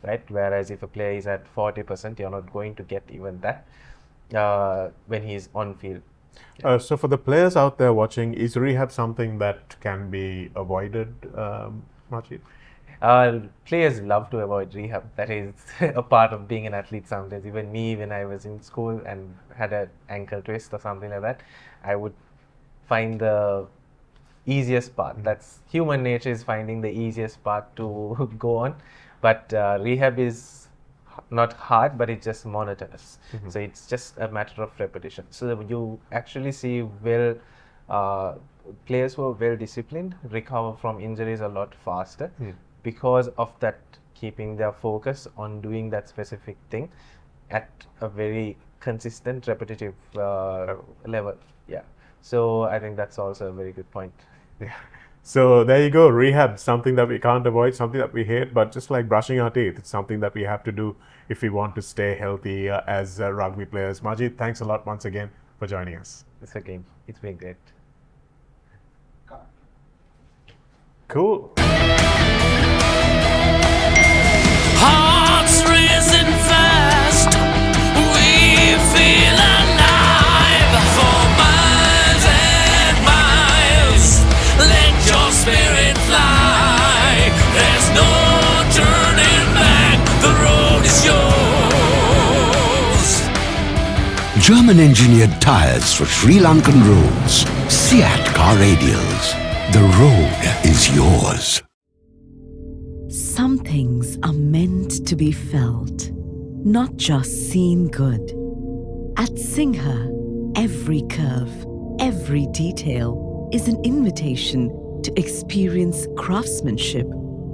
right? Whereas if a player is at 40%, you're not going to get even that when he's on field. So for the players out there watching, is rehab something that can be avoided, Majid? Players love to avoid rehab. That is a part of being an athlete sometimes. Even me, when I was in school and had an ankle twist or something like that, I would find the easiest part. That's human nature, is finding the easiest part to go on. But rehab is not hard, but it's just monotonous. So it's just a matter of repetition. So you actually see players who are well disciplined recover from injuries a lot faster because of that, keeping their focus on doing that specific thing at a very consistent, repetitive level. Yeah. So I think that's also a very good point. Yeah. So there you go. Rehab, something that we can't avoid, something that we hate, but just like brushing our teeth, it's something that we have to do if we want to stay healthy as rugby players. Majid, thanks a lot once again for joining us. It's a game. It's been great. Cool. Hearts racing fast, we feel alive. For miles and miles, let your spirit fly. There's no turning back, the road is yours. German-engineered tyres for Sri Lankan roads. CEAT car radials. The road is yours. Some things are meant to be felt, not just seen good. At Singha, every curve, every detail is an invitation to experience craftsmanship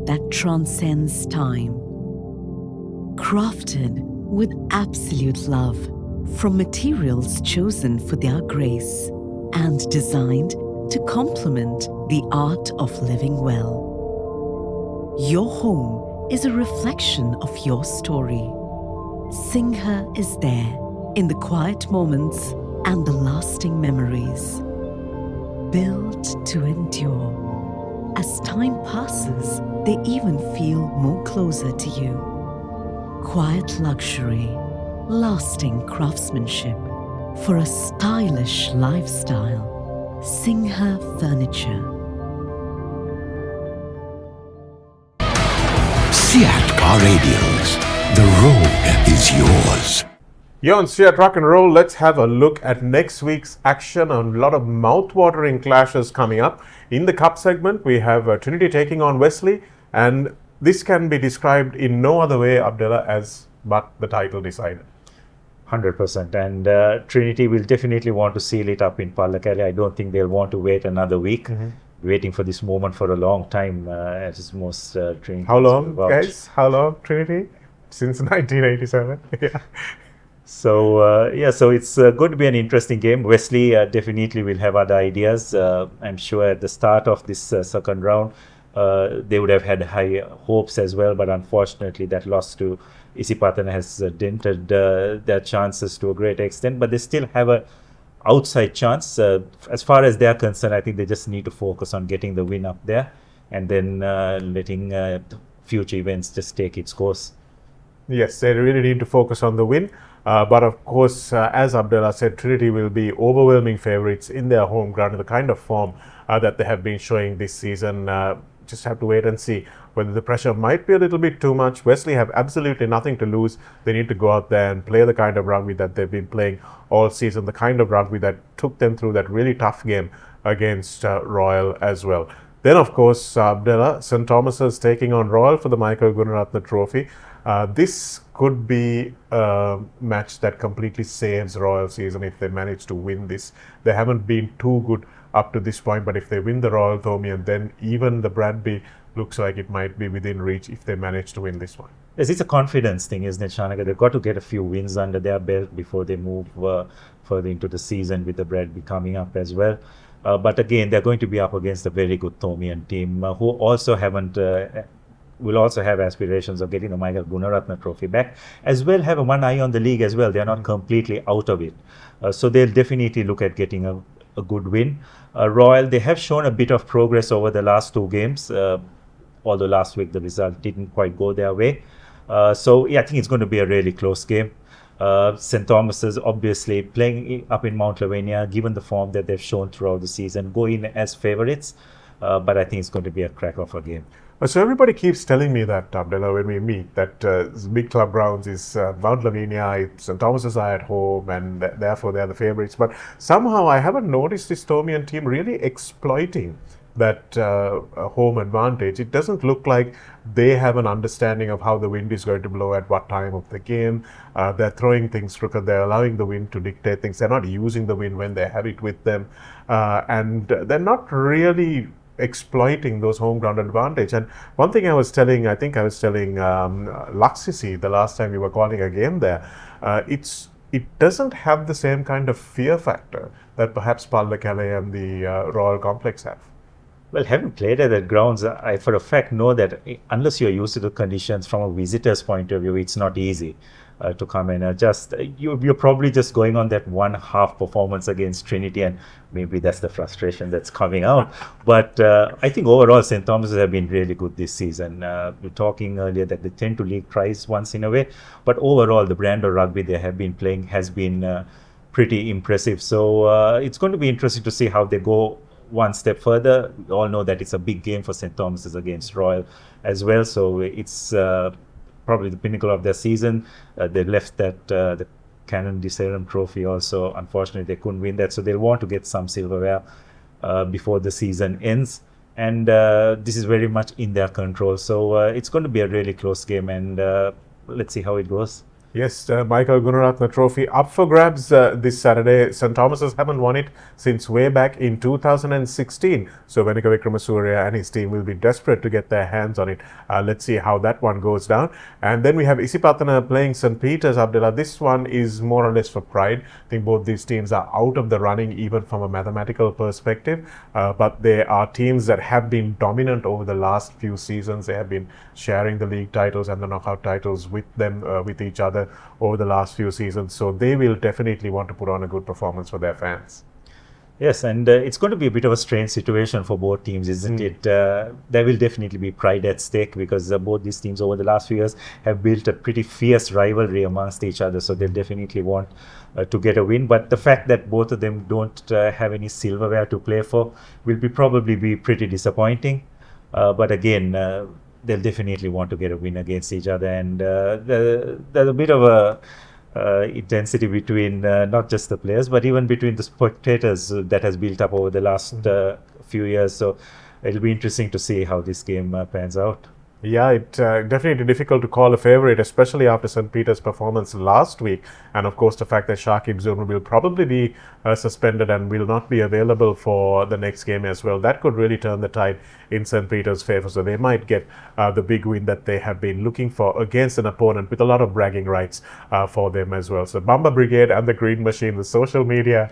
that transcends time. Crafted with absolute love from materials chosen for their grace and designed to complement the art of living well. Your home is a reflection of your story. Singha is there in the quiet moments and the lasting memories. Built to endure. As time passes, they even feel more closer to you. Quiet luxury, lasting craftsmanship for a stylish lifestyle. Singha Furniture. CEAT car radials. The road is yours. Here on CEAT Ruck N Roll, let's have a look at next week's action on a lot of mouth-watering clashes coming up. In the Cup segment, we have Trinity taking on Wesley, and this can be described in no other way, Abdullah, as but the title decider. 100%. And Trinity will definitely want to seal it up in Pallakele. I don't think they'll want to wait another week. Waiting for this moment for a long time, as most Trinity. How long, guys? How long, Trinity? Since 1987. Yeah. So so it's going to be an interesting game. Wesley definitely will have other ideas. I'm sure at the start of this second round, they would have had high hopes as well, but unfortunately that loss to Isipatana has dented their chances to a great extent, but they still have a outside chance. As far as they're concerned, I think they just need to focus on getting the win up there and then letting future events just take its course. Yes, they really need to focus on the win. But of course, as Abdullah said, Trinity will be overwhelming favourites in their home ground in the kind of form that they have been showing this season. Just have to wait and see whether the pressure might be a little bit too much. Wesley have absolutely nothing to lose. They need to go out there and play the kind of rugby that they've been playing all season, the kind of rugby that took them through that really tough game against Royal as well. Then, of course, Abdullah, St. Thomas's taking on Royal for the Michael Gunaratne Trophy. This could be a match that completely saves Royal season if they manage to win this. They haven't been too good up to this point, but if they win the Royal Thomian, then even the Bradby looks like it might be within reach if they manage to win this one. Yes, it's a confidence thing, isn't it, Shanaka? They've got to get a few wins under their belt before they move further into the season, with the Bradby coming up as well. But again, they're going to be up against a very good Thomian team who also will also have aspirations of getting the Michael Gunaratne Trophy back, as well have one eye on the league as well. They're not completely out of it. So they'll definitely look at getting a good win. Royal, they have shown a bit of progress over the last two games, although last week the result didn't quite go their way. So yeah, I think it's going to be a really close game. St. Thomas's obviously playing up in Mount Lavinia, given the form that they've shown throughout the season, go in as favourites, but I think it's going to be a crack of a game. So everybody keeps telling me that, Abdullah, when we meet, that big club grounds is Mount Lavinia, St. Thomas's are at home, and therefore they are the favourites. But somehow I haven't noticed this Tomian team really exploiting that home advantage. It doesn't look like they have an understanding of how the wind is going to blow at what time of the game. They're throwing things crooked. They're allowing the wind to dictate things. They're not using the wind when they have it with them, and they're not really exploiting those home ground advantage. And one thing I think I was telling Laksisi the last time we were calling a game there, it doesn't have the same kind of fear factor that perhaps Pallakele and the Royal Complex have. Well, having played at that grounds, I for a fact know that unless you're used to the conditions from a visitor's point of view, it's not easy to come in. You're probably just going on that one half performance against Trinity, and maybe that's the frustration that's coming out. But I think overall, St. Thomas's have been really good this season. We were talking earlier that they tend to leak twice once in a way, but overall, the brand of rugby they have been playing has been pretty impressive. So it's going to be interesting to see how they go one step further. We all know that it's a big game for St. Thomas's against Royal as well, so it's probably the pinnacle of their season. They left that the Canon de Serum trophy also. Unfortunately, they couldn't win that, so they'll want to get some silverware before the season ends, and this is very much in their control. So it's going to be a really close game, and let's see how it goes. Yes, Michael Gunaratna Trophy up for grabs this Saturday. St. Thomas's haven't won it since way back in 2016. So Venika Wickramasinghe and his team will be desperate to get their hands on it. Let's see how that one goes down. And then we have Isipathana playing St. Peter's, Abdullah. This one is more or less for pride. I think both these teams are out of the running even from a mathematical perspective. But they are teams that have been dominant over the last few seasons. They have been sharing the league titles and the knockout titles with them, with each other over the last few seasons, so they will definitely want to put on a good performance for their fans. Yes, and it's going to be a bit of a strange situation for both teams, isn't it? There will definitely be pride at stake because both these teams over the last few years have built a pretty fierce rivalry amongst each other, so they'll definitely want to get a win. But the fact that both of them don't have any silverware to play for will probably be pretty disappointing. But again, they'll definitely want to get a win against each other, and there's a bit of a intensity between not just the players but even between the spectators that has built up over the last few years. So it'll be interesting to see how this game pans out. Yeah, it's definitely difficult to call a favourite, especially after St. Peter's performance last week. And of course, the fact that Shakib Zuma will probably be suspended and will not be available for the next game as well. That could really turn the tide in St. Peter's favour. So they might get the big win that they have been looking for against an opponent with a lot of bragging rights for them as well. So Bamba Brigade and the Green Machine, the social media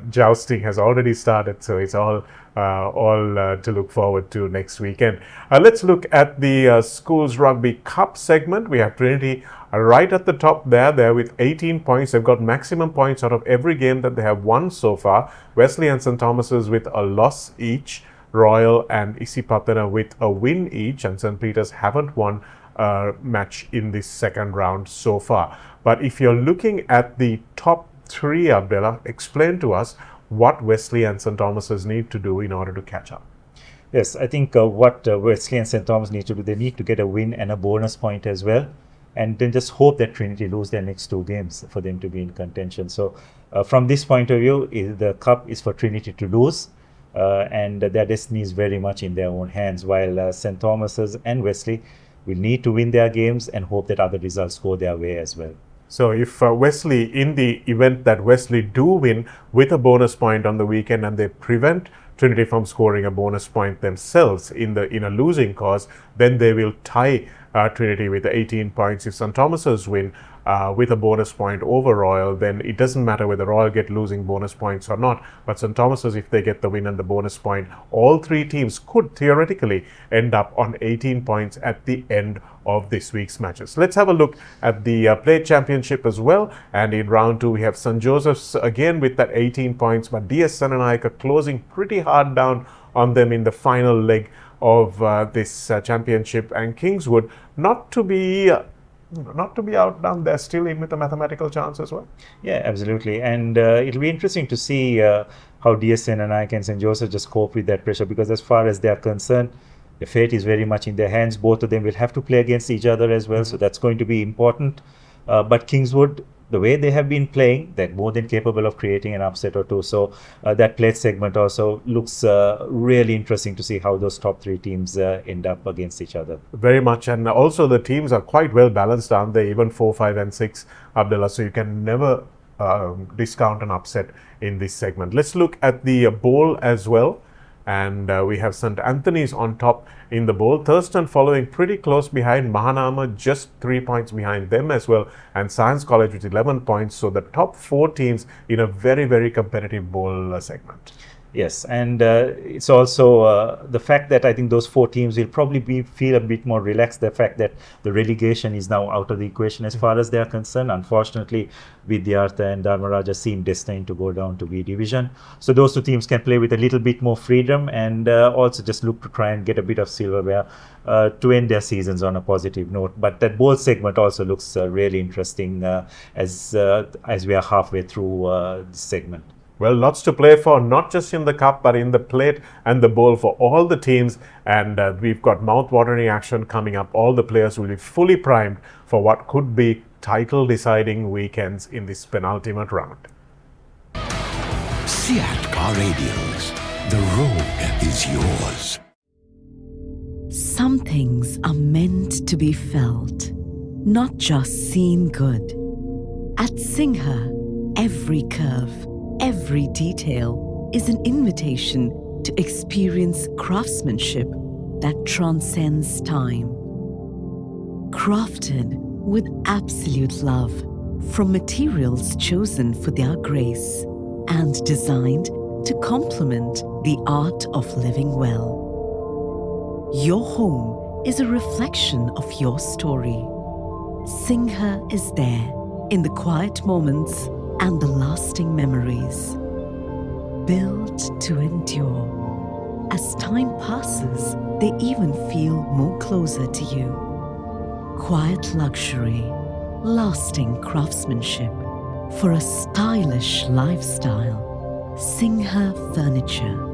jousting has already started. So it's all to look forward to next weekend. Let's look at the Schools Rugby Cup segment. We have Trinity right at the top there with 18 points. They've got maximum points out of every game that they have won so far. Wesley and St. Thomas's with a loss each. Royal and Isipathana with a win each. And St. Peter's haven't won a match in this second round so far. But if you're looking at the top three, Abdullah, explain to us what Wesley and St. Thomas's need to do in order to catch up. Yes, I think what Wesley and St. Thomas need to do, they need to get a win and a bonus point as well, and then just hope that Trinity lose their next two games for them to be in contention. So from this point of view, the cup is for Trinity to lose, and their destiny is very much in their own hands, while St. Thomas's and Wesley will need to win their games and hope that other results go their way as well. So if Wesley, in the event that Wesley do win with a bonus point on the weekend and they prevent Trinity from scoring a bonus point themselves in a losing cause, then they will tie Trinity with 18 points. If St. Thomas's win with a bonus point over Royal, then it doesn't matter whether Royal get losing bonus points or not. But St. Thomas's, if they get the win and the bonus point, all three teams could theoretically end up on 18 points at the end of this week's matches. Let's have a look at the Plate Championship as well. And in round two, we have St. Joseph's again with that 18 points, but DS Senanayaka closing pretty hard down on them in the final leg of this championship. And Kingswood, not to be outdone, they're still in with a mathematical chance as well. Yeah, absolutely. And it'll be interesting to see how DSN and Ike and St. Joseph just cope with that pressure, because as far as they're concerned, The fate is very much in their hands. Both of them will have to play against each other as well, so that's going to be important. But Kingswood, the way they have been playing, they're more than capable of creating an upset or two. So that plate segment also looks really interesting to see how those top three teams end up against each other. Very much, and also the teams are quite well balanced, aren't they? Even 4, 5 and 6, Abdullah, so you can never discount an upset in this segment. Let's look at the bowl as well. And we have St. Anthony's on top in the bowl. Thurston following pretty close behind. Mahanama just 3 points behind them as well. And Science College with 11 points. So the top 4 teams in a very, very competitive bowl segment. Yes, and it's also the fact that I think those 4 teams will probably feel a bit more relaxed. The fact that the relegation is now out of the equation as far as they are concerned. Unfortunately, Vidyartha and Dharmaraja seem destined to go down to B division. So those 2 teams can play with a little bit more freedom and also just look to try and get a bit of silverware to end their seasons on a positive note. But that bowl segment also looks really interesting as we are halfway through this segment. Well, lots to play for, not just in the cup, but in the plate and the bowl for all the teams. And we've got mouth-watering action coming up. All the players will be fully primed for what could be title-deciding weekends in this penultimate round. CEAT Car Radials. The road is yours. Some things are meant to be felt, not just seen good. At Singha, every curve, every detail is an invitation to experience craftsmanship that transcends time. Crafted with absolute love from materials chosen for their grace and designed to complement the art of living well. Your home is a reflection of your story. Singha is there in the quiet moments and the lasting memories. Built to endure. As time passes, they even feel more closer to you. Quiet luxury, lasting craftsmanship for a stylish lifestyle. Singha Furniture.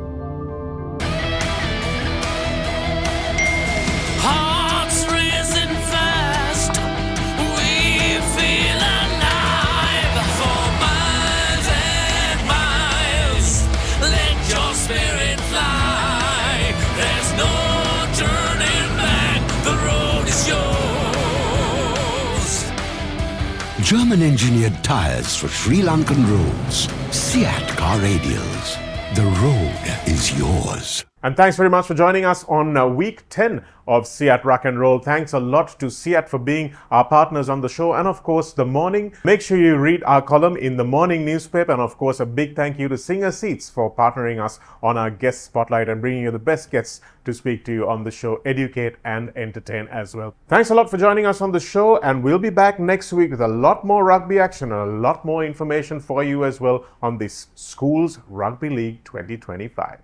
Hearts racing fast, we feel alive for miles and miles. Let your spirit fly. There's no turning back. The road is yours. German-engineered tyres for Sri Lankan roads. CEAT Car Radials. The road is yours. And thanks very much for joining us on week 10 of CEAT Ruck N Roll. Thanks a lot to CEAT for being our partners on the show. And of course, The Morning. Make sure you read our column in the morning newspaper. And of course, a big thank you to Singer Seats for partnering us on our guest spotlight and bringing you the best guests to speak to you on the show, educate and entertain as well. Thanks a lot for joining us on the show. And we'll be back next week with a lot more rugby action and a lot more information for you as well on this Schools Rugby League 2025.